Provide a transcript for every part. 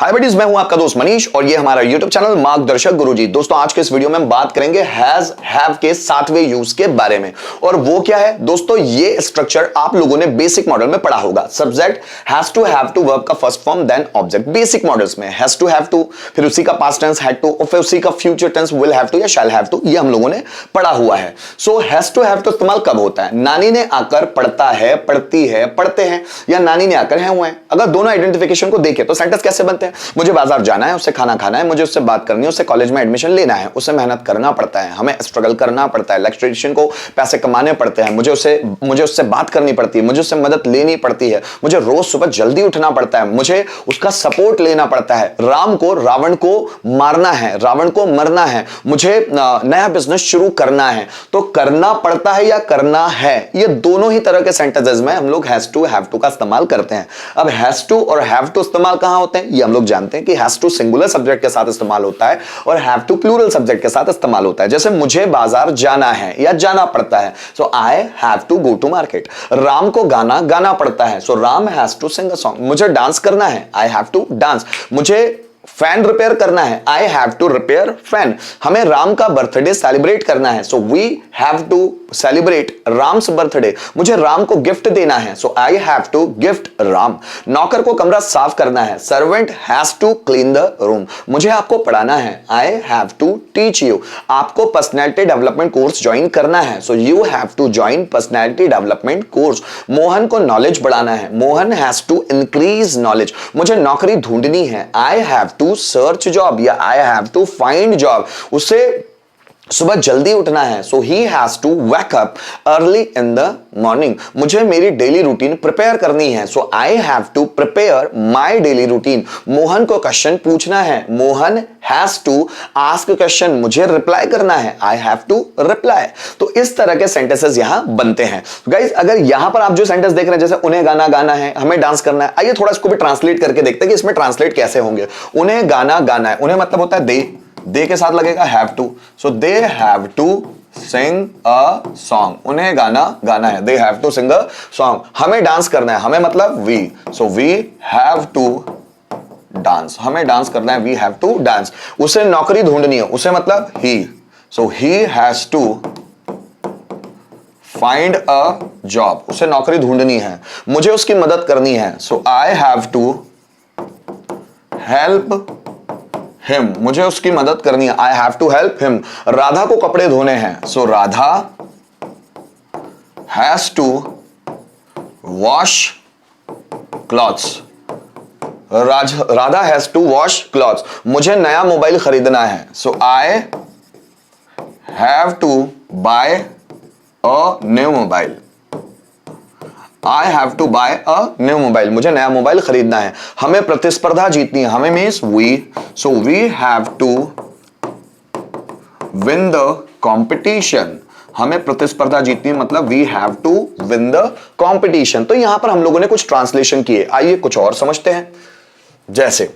हाय buddies, मैं हूं आपका दोस्त मनीष और ये हमारा YouTube चैनल मार्गदर्शक गुरुजी। दोस्तों आज के इस वीडियो में हम बात करेंगे हैज हैव के 7वें यूज के बारे में। और वो क्या है दोस्तों, ये स्ट्रक्चर आप लोगों ने बेसिक मॉडल में पढ़ा होगा। Subject has to have to, verb का first form then object. Basic models में हैज टू, फिर उसी का पास्ट टेंस हैड टू और फिर उसी का future tense will have to या शैल हैव टू, ये हम लोगों ने पढ़ा हुआ है। So has to have to इस्तेमाल कब होता है? नानी ने आकर, पढ़ता है, पढ़ती है, पढ़ते हैं, या नानी ने आकर है हुए हैं। अगर दोनों आइडेंटिफिकेशन को देखें तो सेंटेंस कैसे बनते हैं? मुझे बाजार जाना है, उससे खाना खाना है, मुझे उससे बात करनी है, उससे कॉलेज में एडमिशन लेना है, उससे मेहनत करना पड़ता है, हमें स्ट्रगल करना पड़ता है, इलेक्ट्रिशियन को पैसे कमाने पड़ते हैं, मुझे उससे बात करनी पड़ती है, मुझे उससे मदद लेनी पड़ती है, मुझे रोज सुबह जल्दी उठना पड़ता है, मुझे उसका सपोर्ट लेना पड़ता है, राम को रावण को मारना है, रावण को मरना है, मुझे नया बिजनेस शुरू करना है। तो करना पड़ता है या करना है, ये दोनों ही तरह के सेंटेंसेस में हम लोग हैज टू हैव टू का इस्तेमाल करते हैं। अब हैज टू और हैव टू इस्तेमाल कहां होते हैं ये हम लोग जानते हैं कि हैज टू सिंगुलर सब्जेक्ट के साथ इस्तेमाल होता है और हैव टू प्लूरल सब्जेक्ट के साथ इस्तेमाल होता है। जैसे मुझे बाजार जाना है या जाना पड़ता है, so I have to go to market. Ram को गाना गाना पड़ता है, so Ram has to sing a song. मुझे डांस करना है, आई हैव टू डांस। मुझे फैन रिपेयर करना है, I have to repair fan. हमें राम का बर्थडे सेलिब्रेट करना है, so we have to celebrate Ram's birthday. मुझे राम को गिफ्ट देना है, so I have to gift Ram. नौकर को कमरा साफ करना है, servant has to clean the room. मुझे आपको पढ़ाना है, I have to teach you. आपको पर्सनैलिटी डेवलपमेंट कोर्स ज्वाइन करना है, so you have to join personality development course. Mohan को नॉलेज बढ़ाना है, Mohan has to increase knowledge. मुझे नौकरी ढूंढनी है, I have to search job या I have to find job. उसे सुबह जल्दी उठना है, so he has to wake up early in the morning. मुझे मेरी डेली रूटीन प्रिपेयर करनी है, so I have to prepare my daily routine. Mohan को क्वेश्चन पूछना है, Mohan has to ask question. मुझे रिप्लाई करना है, आई हैव टू रिप्लाई। तो इस तरह के सेंटेंसेस यहां बनते हैं। गाइस अगर यहां पर आप जो सेंटेंस देख रहे हैं, जैसे उन्हें गाना गाना है, हमें डांस करना है, आइए थोड़ा इसको भी ट्रांसलेट करके देखते हैं कि इसमें ट्रांसलेट कैसे होंगे। उन्हें गाना गाना है, उन्हें मतलब होता है दे के साथ लगेगा have to, so they have to sing a song. उन्हें गाना गाना है, they have to sing a song. हमें डांस करना है, हमें मतलब we, so we have to dance. हमें डांस करना है, वी हैव टू डांस। उसे नौकरी ढूंढनी है, उसे मतलब ही, so he has to find a job. उसे नौकरी ढूंढनी है। मुझे उसकी मदद करनी है, so I have to help him. मुझे उसकी मदद करनी है, I have to help him. Radha को कपड़े धोने हैं, so Radha has to wash clothes. Radha has to wash clothes. मुझे नया मोबाइल खरीदना है, so I have to buy a new mobile. I have to buy a new mobile. मुझे नया मोबाइल खरीदना है। हमें प्रतिस्पर्धा जीतनी है, हमें means we, so we have to win the competition. हमें प्रतिस्पर्धा जीतनी है, मतलब we have to win the competition. तो यहां पर हम लोगों ने कुछ ट्रांसलेशन किए, आइए कुछ और समझते हैं। जैसे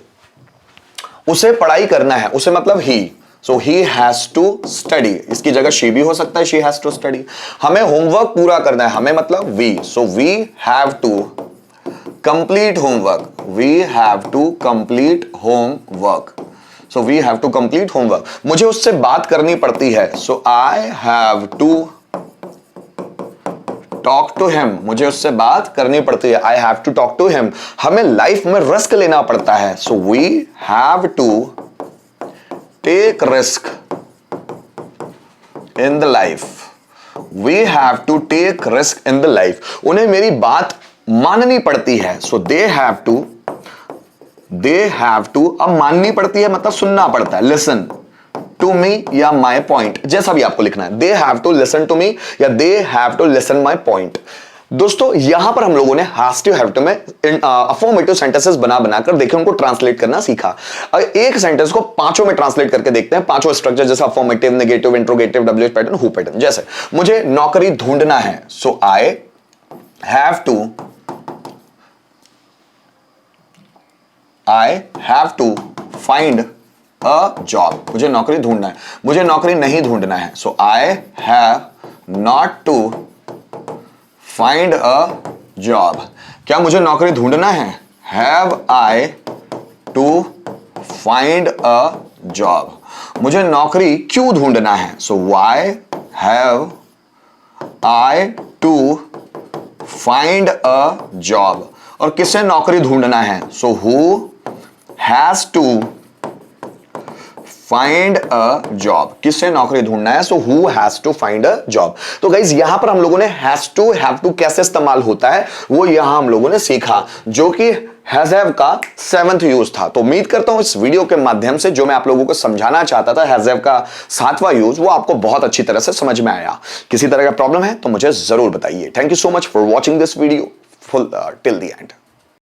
उसे पढ़ाई करना है, उसे मतलब he, so he has to study. इसकी जगह she भी हो सकता है, she has to study. हमें होमवर्क पूरा करना है, हमें मतलब we, so we have to complete homework. We have to complete homework. So we have to complete homework. मुझे उससे बात करनी पड़ती है, so I have to talk to him. मुझे उससे बात करनी पड़ती है, I have to talk to him. हमें लाइफ में रिस्क लेना पड़ता है, so we have to take risk in the life. We have to take risk in the life. उन्हें मेरी बात माननी पड़ती है, so they have to अब माननी पड़ती है मतलब सुनना पड़ता है, listen to me या my point, जैसा भी आपको लिखना है। They have to listen to me या they have to listen my point। दोस्तों यहां पर हम लोगों ने हैज टू हैव टू में अफर्मेटिव सेंटेंसेस बना बनाकर देखे, उनको ट्रांसलेट करना सीखा। एक सेंटेंस को पांचों में ट्रांसलेट करके देखते हैं, पांचों स्ट्रक्चर, जैसे affirmative, negative, interrogative, WH pattern, who pattern. जैसे मुझे नौकरी ढूंढना है, so I have to find a job. मुझे नौकरी ढूंढना है। मुझे नौकरी नहीं ढूंढना है, so I have not to find a job. क्या मुझे नौकरी ढूंढना है? Have I to find a job, मुझे नौकरी क्यों ढूंढना है, so why have I to find a job, और किसे नौकरी ढूंढना है, so who has to find a job, किससे नौकरी ढूंढना है, so who has to find a job. तो गाइज यहां पर हम लोगों ने हैज टू हैव टू कैसे इस्तेमाल होता है वो यहां हम लोगों ने सीखा, जो कि हैज हैव का 7th यूज था। तो उम्मीद करता हूं इस वीडियो के माध्यम से जो मैं आप लोगों को समझाना चाहता था हैज हैव का 7वां यूज, वो आपको बहुत अच्छी तरह से समझ में आया। किसी तरह का प्रॉब्लम है तो मुझे जरूर बताइए। Thank you so much for watching this video full till the end.